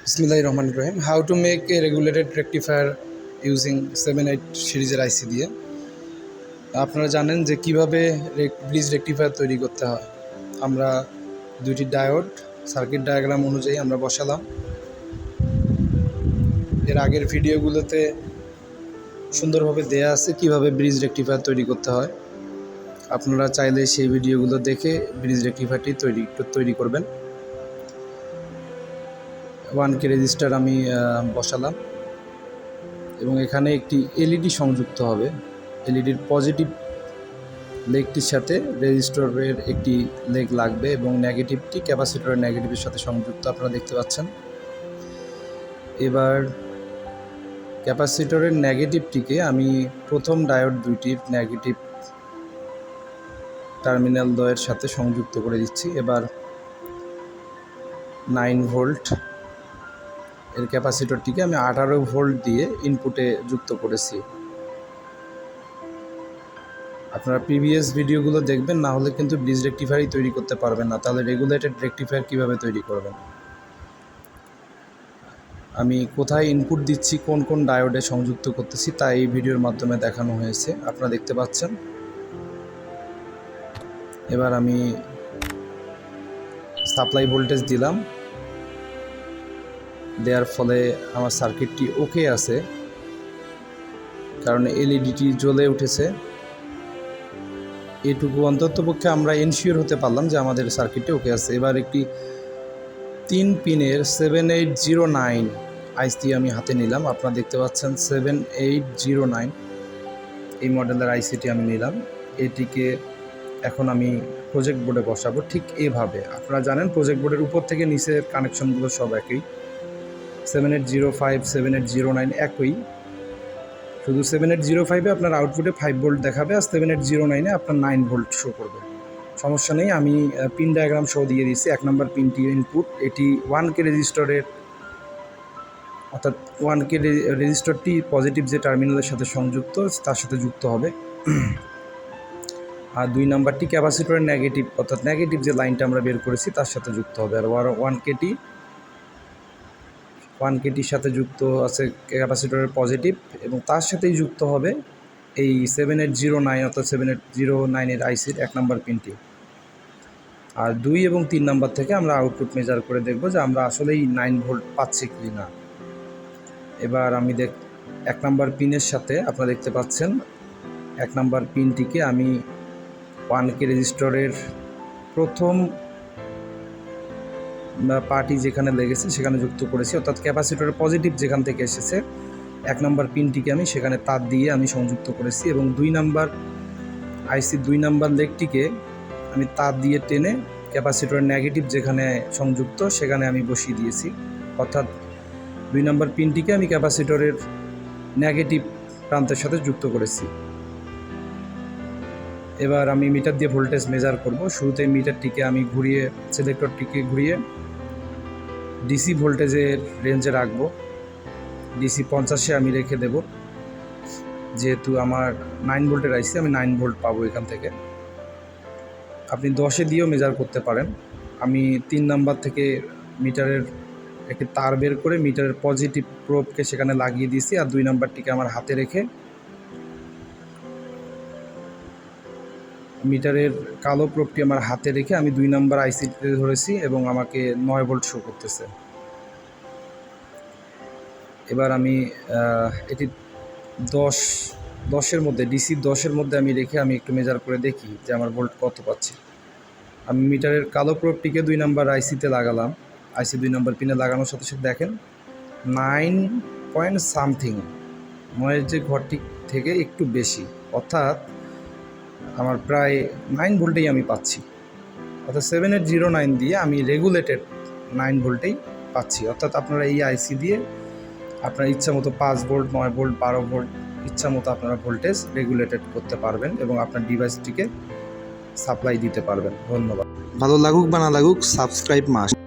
Bismillahirrahmanirrahim. How to make a regulated rectifier using 7-8 সিরিজের আইসি দিয়ে। আপনারা জানেন যে কিভাবে ব্রিজ রেকটিফায়ার তৈরি করতে হয়। আমরা দুইটি ডায়োড সার্কিট ডায়াগ্রাম অনুযায়ী আমরা বসালাম। এর আগের ভিডিওগুলোতে সুন্দরভাবে দেয়া আছে কিভাবে ব্রিজ রেকটিফায়ার তৈরি করতে হয়। আপনারা চাইলে সেই ভিডিওগুলো দেখে ব্রিজ রেকটিফায়ারটি তৈরি করবেন। 1K রেজিস্টার আমি বসালাম এবং এখানে একটি এলইডি সংযুক্ত হবে। এলইডির পজিটিভ লেগটির সাথে রেজিস্টরের একটি লেগ লাগবে এবং নেগেটিভটি ক্যাপাসিটরের নেগেটিভের সাথে সংযুক্ত আপনারা দেখতে পাচ্ছেন। এবার ক্যাপাসিটরের নেগেটিভটিকে আমি প্রথম ডায়োড দুইটির নেগেটিভ টার্মিনাল দ্বয়ের সাথে সংযুক্ত করে দিচ্ছি। এবার 9 ভোল্ট এর ক্যাপাসিটরটিকে আমি 18 ভোল্ট দিয়ে ইনপুটে যুক্ত করেছি। আপনারা প্রিভিয়াস ভিডিওগুলো দেখবেন, না হলে কিন্তু ব্রিজ রেকটিফায়ারই তৈরি করতে পারবেন না। তাহলে রেগুলেটেড রেকটিফায়ার কীভাবে তৈরি করবেন। আমি কোথায় ইনপুট দিচ্ছি, কোন কোন ডায়োডে সংযুক্ত করতেছি তা এই ভিডিওর মাধ্যমে দেখানো হয়েছে, আপনারা দেখতে পাচ্ছেন। এবার আমি সাপ্লাই ভোল্টেজ দিলাম, দেওয়ার ফলে আমার সার্কিটটি ওকে আছে, কারণ এলইডিটি জ্বলে উঠেছে। এটুকু অন্ততপক্ষে আমরা এনশিওর হতে পারলাম যে আমাদের সার্কিটটি ওকে আছে। এবার একটি 3 পিনের 7809 আইসি আমি হাতে নিলাম। আপনারা দেখতে পাচ্ছেন 7809 এই মডেলের আইসিটি আমি নিলাম। এটিকে এখন আমি প্রজেক্ট বোর্ডে বসাবো ঠিক এভাবে। আপনারা জানেন প্রজেক্ট বোর্ডের উপর থেকে নিচের কানেকশনগুলো সব একই। 7805 7809 একই, শুধু 7805-এ আপনার আউটপুটে 5 ভোল্ট দেখাবে, আর 7809-এ আপনার 9 ভোল্ট শো করবে। সমস্যা নেই, আমি পিন ডায়াগ্রাম শো দিয়ে দিচ্ছি। 1 নম্বর পিনটি ইনপুট, এটি 1K রেজিস্টরের, অর্থাৎ 1K রেজিস্টরটি পজিটিভ যে টার্মিনালের সাথে সংযুক্ত তার সাথে যুক্ত হবে। আর 2 নাম্বারটি ক্যাপাসিটরের নেগেটিভ, অর্থাৎ নেগেটিভ যে লাইনটা আমরা বের করেছি তার সাথে যুক্ত হবে। আর 1Kটির সাথে যুক্ত আছে ক্যাপাসিটরের পজিটিভ, এবং তার সাথেই যুক্ত হবে এই 7809 অর্থাৎ 7809-এর আইসির 1 নম্বর পিনটি। আর 2 এবং 3 নাম্বার থেকে আমরা আউটপুট মেজার করে দেখব যে আমরা আসলেই 9 ভোল্ট পাচ্ছি কি না। এবার আমি 1 নম্বর পিনের সাথে আপনারা দেখতে পাচ্ছেন 1 নম্বর পিনটিকে আমি 1K রেজিস্টরের প্রথম পার্টি যেখানে লেগেছে সেখানে যুক্ত করেছি, অর্থাৎ ক্যাপাসিটরের পজিটিভ যেখান থেকে এসেছে 1 নম্বর পিনটিকে আমি সেখানে তার দিয়ে আমি সংযুক্ত করেছি, এবং 2 নাম্বার আইসির 2 নাম্বার লেগটিকে আমি তার দিয়ে টেনে ক্যাপাসিটরের নেগেটিভ যেখানে সংযুক্ত সেখানে আমি বসিয়ে দিয়েছি। অর্থাৎ 2 নাম্বার পিনটিকে আমি ক্যাপাসিটরের নেগেটিভ প্রান্তের সাথে যুক্ত করেছি। এবার আমি মিটার দিয়ে ভোল্টেজ মেজার করব। শুরুতে মিটারটিকে আমি ঘুরিয়ে, সিলেক্টরটিকে ঘুরিয়ে ডিসি ভোল্টেজের রেঞ্জে রাখবো। ডিসি 50-এ আমি রেখে দেব, যেহেতু আমার 9 ভোল্টের আইসি, আমি 9 ভোল্ট পাবো এখান থেকে। আপনি 10-এ দিয়েও মেজার করতে পারেন। আমি 3 নাম্বার থেকে মিটারের একটি তার বের করে মিটারের পজিটিভ প্রোবকে সেখানে লাগিয়ে দিয়েছি, আর 2 নাম্বারটিকে আমার হাতে রেখে মিটারের কালো প্রোবটি আমার হাতে রেখে আমি 2 নাম্বার আইসিতে ধরেছি এবং আমাকে 9 ভোল্ট শো করতেছে। এবার আমি এটি 10-এর মধ্যে, ডিসি 10-এর মধ্যে আমি রেখে আমি একটু মেজার করে দেখি যে আমার ভোল্ট কত পাচ্ছি। আমি মিটারের কালো প্রোবটিকে 2 নাম্বার আইসিতে লাগালাম। আইসি 2 নাম্বার পিনে লাগানোর সাথে সাথে দেখেন 9 পয়েন্ট সামথিং, 9-এর যে ঘরটি থেকে একটু বেশি, অর্থাৎ আমার প্রায় 9 ভোল্টেই আমি পাচ্ছি। অর্থাৎ 7809 দিয়ে আমি রেগুলেটেড 9 ভোল্টেই পাচ্ছি। অর্থাৎ আপনারা এই আইসি দিয়ে আপনার ইচ্ছা মতো 5 ভোল্ট, 9 ভোল্ট, 12 ভোল্ট ইচ্ছা মতো আপনারা ভোল্টেজ রেগুলেটেড করতে পারবেন এবং আপনার ডিভাইসটিকে সাপ্লাই দিতে পারবেন। ধন্যবাদ। ভালো লাগুক বা না লাগুক, সাবস্ক্রাইব মাস্ট।